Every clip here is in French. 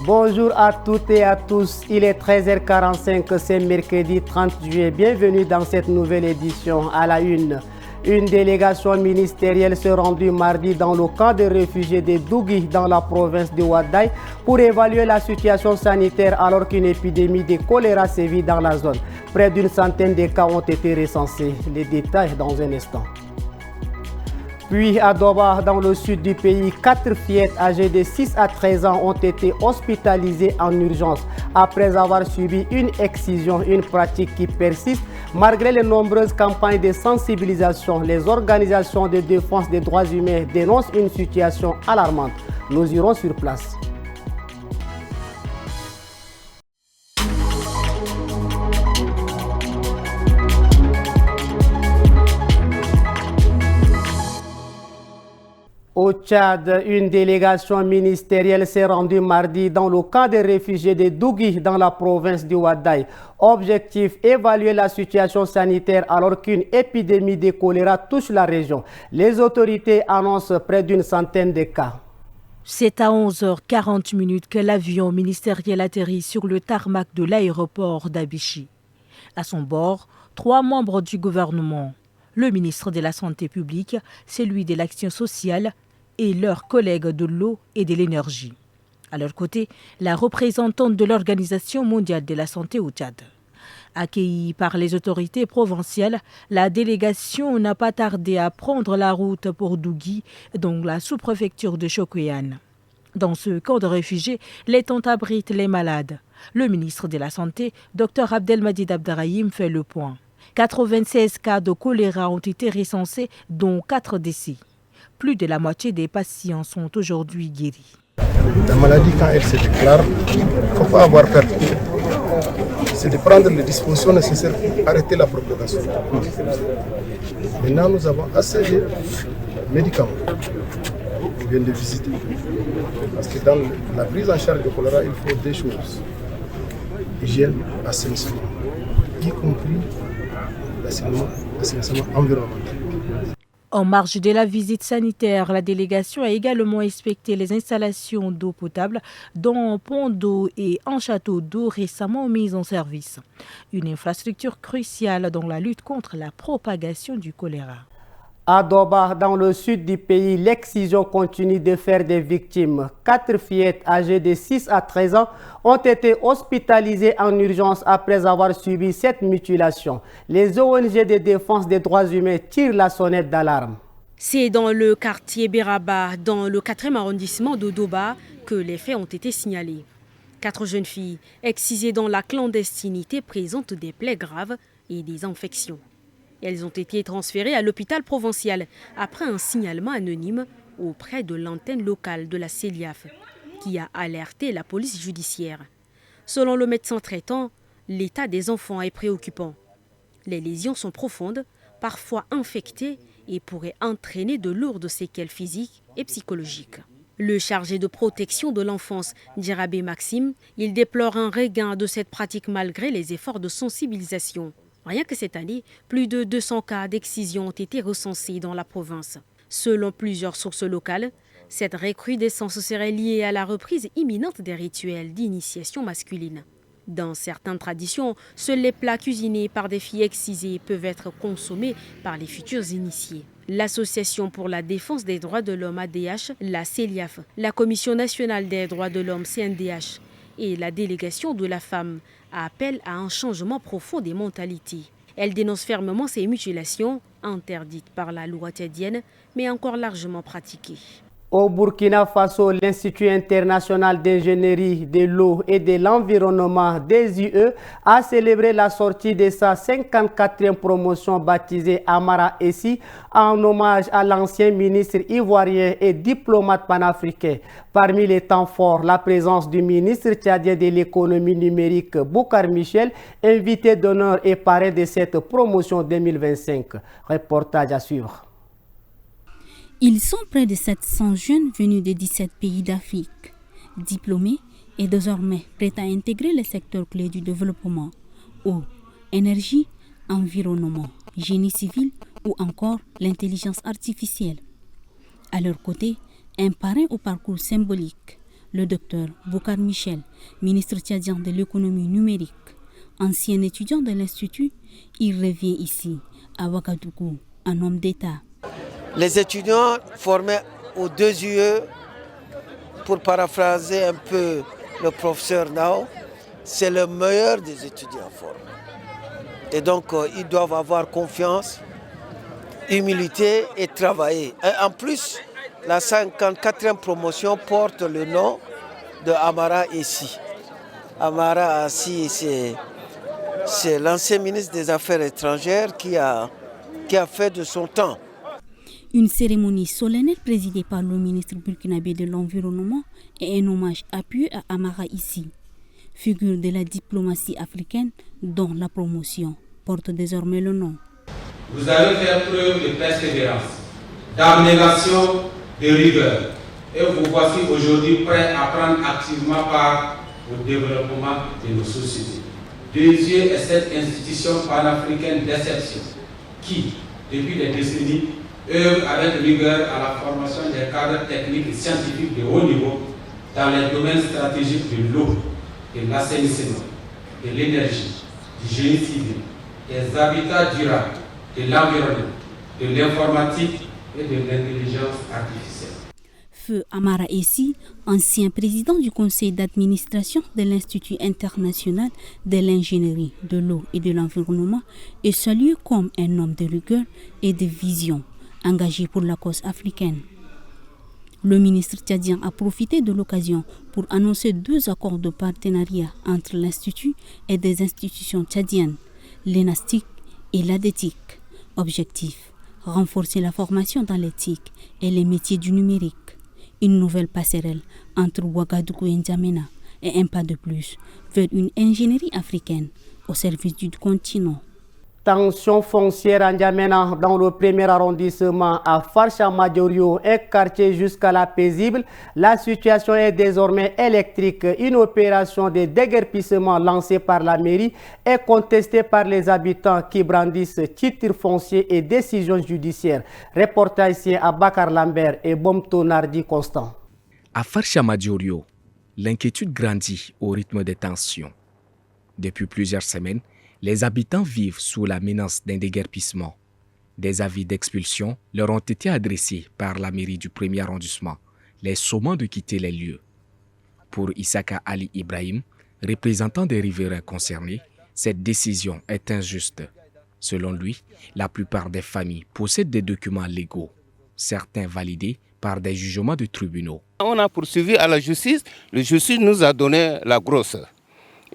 Bonjour à toutes et à tous, il est 13h45, c'est mercredi 30 juillet. Bienvenue dans cette nouvelle édition. À la une, une délégation ministérielle s'est rendue mardi dans le camp de réfugiés de Dougui dans la province de Ouaddaï pour évaluer la situation sanitaire alors qu'une épidémie de choléra sévit dans la zone. Près d'une centaine de cas ont été recensés. Les détails dans un instant. Puis à Doba, dans le sud du pays, 4 fillettes âgées de 6 à 13 ans ont été hospitalisées en urgence après avoir subi une excision, une pratique qui persiste. Malgré les nombreuses campagnes de sensibilisation, les organisations de défense des droits humains dénoncent une situation alarmante. Nous irons sur place. Au Tchad, une délégation ministérielle s'est rendue mardi dans le camp des réfugiés de Dougui dans la province du Ouaddaï. Objectif, évaluer la situation sanitaire alors qu'une épidémie de choléra touche la région. Les autorités annoncent près d'une centaine de cas. C'est à 11h40 que l'avion ministériel atterrit sur le tarmac de l'aéroport d'Abichy. À son bord, 3 membres du gouvernement, le ministre de la Santé publique, celui de l'Action sociale et leurs collègues de l'eau et de l'énergie. À leur côté, la représentante de l'Organisation mondiale de la santé au Tchad. Accueillie par les autorités provinciales, la délégation n'a pas tardé à prendre la route pour Dougui, dans la sous-préfecture de Chokoyan. Dans ce camp de réfugiés, les tentes abritent les malades. Le ministre de la Santé, Dr Abdelmadid Abderrahim, fait le point. 96 cas de choléra ont été recensés, dont 4 décès. Plus de la moitié des patients sont aujourd'hui guéris. La maladie, quand elle se déclare, il ne faut pas avoir peur. C'est de prendre les dispositions nécessaires pour arrêter la propagation. Maintenant, nous avons assez de médicaments qui viennent de visiter. Parce que dans la prise en charge du choléra, il faut 2 choses. Hygiène, assainissement, y compris l'assainissement environnemental. En marge de la visite sanitaire, la délégation a également inspecté les installations d'eau potable, dont un pont d'eau et un château d'eau récemment mis en service. Une infrastructure cruciale dans la lutte contre la propagation du choléra. À Doba, dans le sud du pays, l'excision continue de faire des victimes. 4 fillettes âgées de 6 à 13 ans ont été hospitalisées en urgence après avoir subi cette mutilation. Les ONG de défense des droits humains tirent la sonnette d'alarme. C'est dans le quartier Beraba, dans le 4e arrondissement de Doba, que les faits ont été signalés. 4 jeunes filles excisées dans la clandestinité présentent des plaies graves et des infections. Elles ont été transférées à l'hôpital provincial après un signalement anonyme auprès de l'antenne locale de la CELIAF qui a alerté la police judiciaire. Selon le médecin traitant, l'état des enfants est préoccupant. Les lésions sont profondes, parfois infectées et pourraient entraîner de lourdes séquelles physiques et psychologiques. Le chargé de protection de l'enfance, Djerabé Maxime, il déplore un regain de cette pratique malgré les efforts de sensibilisation. Rien que cette année, plus de 200 cas d'excision ont été recensés dans la province. Selon plusieurs sources locales, cette recrudescence serait liée à la reprise imminente des rituels d'initiation masculine. Dans certaines traditions, seuls les plats cuisinés par des filles excisées peuvent être consommés par les futurs initiés. L'Association pour la défense des droits de l'homme ADH, la CELIAF, la Commission nationale des droits de l'homme CNDH et la délégation de la femme appellent à un changement profond des mentalités. Elle dénonce fermement ces mutilations, interdites par la loi tchadienne, mais encore largement pratiquées. Au Burkina Faso, l'Institut international d'ingénierie de l'eau et de l'environnement des UE a célébré la sortie de sa 54e promotion baptisée Amara Essi en hommage à l'ancien ministre ivoirien et diplomate panafricain. Parmi les temps forts, la présence du ministre tchadien de l'économie numérique Boukar Michel, invité d'honneur et parrain de cette promotion 2025. Reportage à suivre. Ils sont près de 700 jeunes venus de 17 pays d'Afrique, diplômés et désormais prêts à intégrer les secteurs clés du développement, eau, énergie, environnement, génie civil ou encore l'intelligence artificielle. À leur côté, un parrain au parcours symbolique, Le docteur Bokar Michel, ministre tchadien de l'économie numérique, ancien étudiant de l'Institut, il revient ici, à Ouagadougou, un homme d'État. Les étudiants formés aux 2 UE, pour paraphraser un peu le professeur Nao, c'est le meilleur des étudiants formés. Et donc, ils doivent avoir confiance, humilité et travailler. Et en plus, la 54e promotion porte le nom de Amara Essi. Amara Essi, c'est l'ancien ministre des Affaires étrangères qui a fait de son temps. Une cérémonie solennelle présidée par le ministre burkinabé de l'Environnement et un hommage appuyé à Amara Essi, figure de la diplomatie africaine dont la promotion porte désormais le nom. Vous allez faire preuve de persévérance, d'abnégation, de rigueur. Et vous voici aujourd'hui prêts à prendre activement part au développement de nos sociétés. Dieu est cette institution panafricaine d'exception qui, depuis des décennies, œuvre avec rigueur à la formation des cadres techniques et scientifiques de haut niveau dans les domaines stratégiques de l'eau, de l'assainissement, de l'énergie, du génie civil, des habitats durables, de l'environnement, de l'informatique et de l'intelligence artificielle. Feu Amara Essi, ancien président du conseil d'administration de l'Institut international de l'ingénierie, de l'eau et de l'environnement, est salué comme un homme de rigueur et de vision, engagé pour la cause africaine. Le ministre tchadien a profité de l'occasion pour annoncer 2 accords de partenariat entre l'Institut et des institutions tchadiennes, l'ENASTIC et l'ADETIC. Objectif, renforcer la formation dans l'éthique et les métiers du numérique. Une nouvelle passerelle entre Ouagadougou et N'Djamena et un pas de plus vers une ingénierie africaine au service du continent. Tension foncière à N'Djamena dans le 1er arrondissement à Farcha-Madiorio, un quartier jusqu'à la paisible. La situation est désormais électrique. Une opération de déguerpissement lancée par la mairie est contestée par les habitants qui brandissent titres fonciers et décisions judiciaires. Reportage ici à Bakar Lambert et Bomto Nardi Constant. À Farcha-Madiorio, l'inquiétude grandit au rythme des tensions. Depuis plusieurs semaines, les habitants vivent sous la menace d'un déguerpissement. Des avis d'expulsion leur ont été adressés par la mairie du 1er arrondissement, les sommant de quitter les lieux. Pour Issaka Ali Ibrahim, représentant des riverains concernés, cette décision est injuste. Selon lui, la plupart des familles possèdent des documents légaux, certains validés par des jugements de tribunaux. On a poursuivi à la justice, le justice nous a donné la grosse.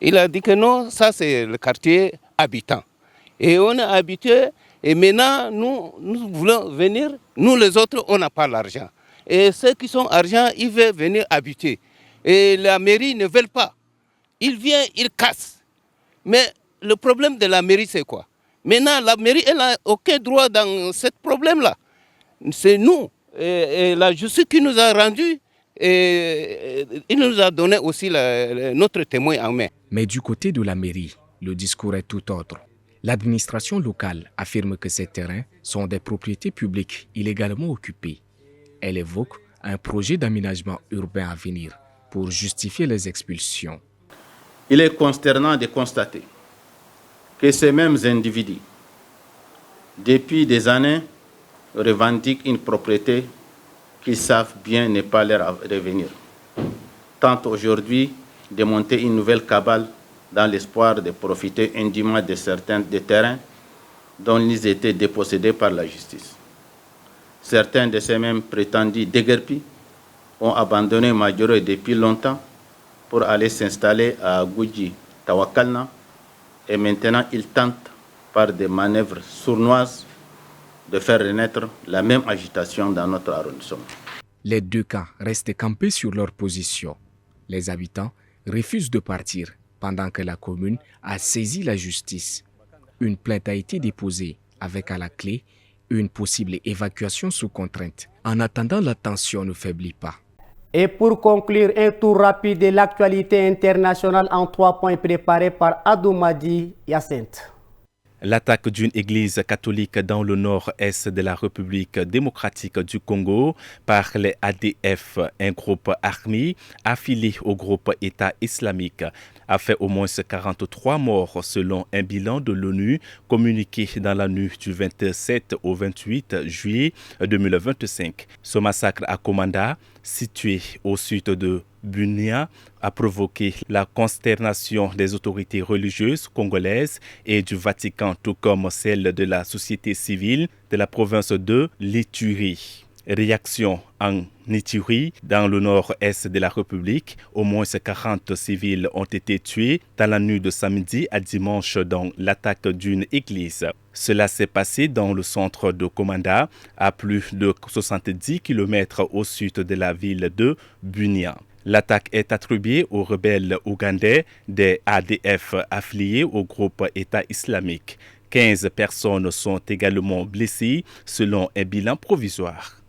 Il a dit que non, ça c'est le quartier habitant. Et on est habitué, et maintenant nous voulons venir, nous les autres, on n'a pas l'argent. Et ceux qui sont argent, ils veulent venir habiter. Et la mairie ne veut pas. Ils viennent, ils cassent. Mais le problème de la mairie, c'est quoi? Maintenant, la mairie, elle n'a aucun droit dans ce problème-là. C'est nous, et la justice qui nous a rendu. Et il nous a donné aussi notre témoin en main. Mais du côté de la mairie, le discours est tout autre. L'administration locale affirme que ces terrains sont des propriétés publiques illégalement occupées. Elle évoque un projet d'aménagement urbain à venir pour justifier les expulsions. Il est consternant de constater que ces mêmes individus, depuis des années, revendiquent une propriété qu'ils savent bien ne pas leur revenir. Tentent aujourd'hui de monter une nouvelle cabale dans l'espoir de profiter indûment de certains des terrains dont ils étaient dépossédés par la justice. Certains de ces mêmes prétendus déguerpis ont abandonné Madiorio depuis longtemps pour aller s'installer à Goudji, Tawakalna, et maintenant ils tentent par des manœuvres sournoises de faire renaître la même agitation dans notre arrondissement. Les 2 camps restent campés sur leur position. Les habitants refusent de partir pendant que la commune a saisi la justice. Une plainte a été déposée avec à la clé une possible évacuation sous contrainte. En attendant, la tension ne faiblit pas. Et pour conclure, un tour rapide de l'actualité internationale en 3 points préparés par Adoumadi Yacinthe. L'attaque d'une église catholique dans le nord-est de la République démocratique du Congo par les ADF, un groupe armé affilié au groupe État islamique, a fait au moins 43 morts selon un bilan de l'ONU communiqué dans la nuit du 27 au 28 juillet 2025. Ce massacre à Komanda, situé au sud de Bunia, a provoqué la consternation des autorités religieuses congolaises et du Vatican, tout comme celle de la société civile de la province de l'Ituri. Réaction en Ituri, dans le nord-est de la République, au moins 40 civils ont été tués dans la nuit de samedi à dimanche dans l'attaque d'une église. Cela s'est passé dans le centre de Komanda, à plus de 70 km au sud de la ville de Bunia. L'attaque est attribuée aux rebelles ougandais des ADF affiliés au groupe État islamique. 15 personnes sont également blessées selon un bilan provisoire.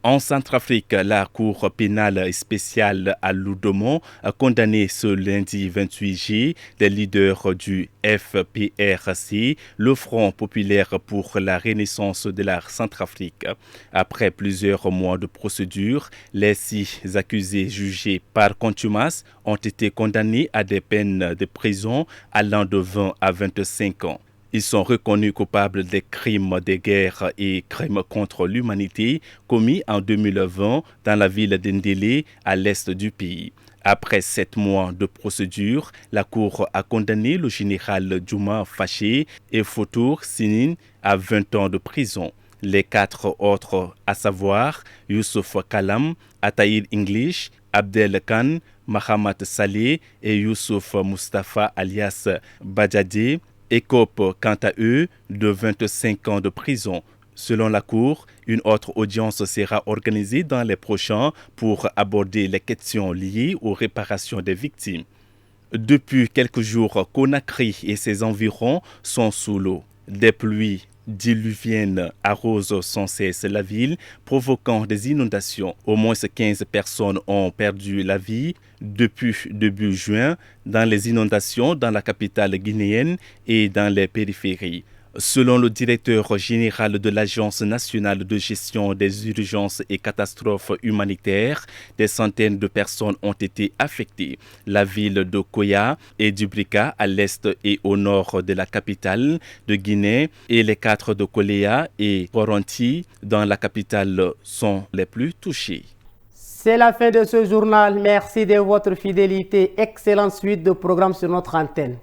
En Centrafrique, la Cour pénale spéciale à Loudomont a condamné ce lundi 28 juillet les leaders du FPRC, le Front populaire pour la renaissance de la Centrafrique. Après plusieurs mois de procédure, les 6 accusés jugés par contumace ont été condamnés à des peines de prison allant de 20 à 25 ans. Ils sont reconnus coupables des crimes de guerre et crimes contre l'humanité commis en 2020 dans la ville d'Ndélé, à l'est du pays. Après 7 mois de procédure, la Cour a condamné le général Djouma Faché et Fotour Sinin à 20 ans de prison. Les 4 autres, à savoir Youssouf Kalam, Ataïr English, Abdel Khan, Mahamat Saleh et Youssouf Mustafa alias Badjadé, écopent quant à eux de 25 ans de prison. Selon la Cour, une autre audience sera organisée dans les prochains pour aborder les questions liées aux réparations des victimes. Depuis quelques jours, Conakry et ses environs sont sous l'eau. Des pluies diluviennes arrosent sans cesse la ville, provoquant des inondations. Au moins 15 personnes ont perdu la vie depuis début juin dans les inondations dans la capitale guinéenne et dans les périphéries. Selon le directeur général de l'Agence nationale de gestion des urgences et catastrophes humanitaires, des centaines de personnes ont été affectées. La ville de Koya et Dubrika à l'est et au nord de la capitale de Guinée et les 4 de Koléa et Poronti dans la capitale sont les plus touchés. C'est la fin de ce journal. Merci de votre fidélité. Excellente suite de programmes sur notre antenne.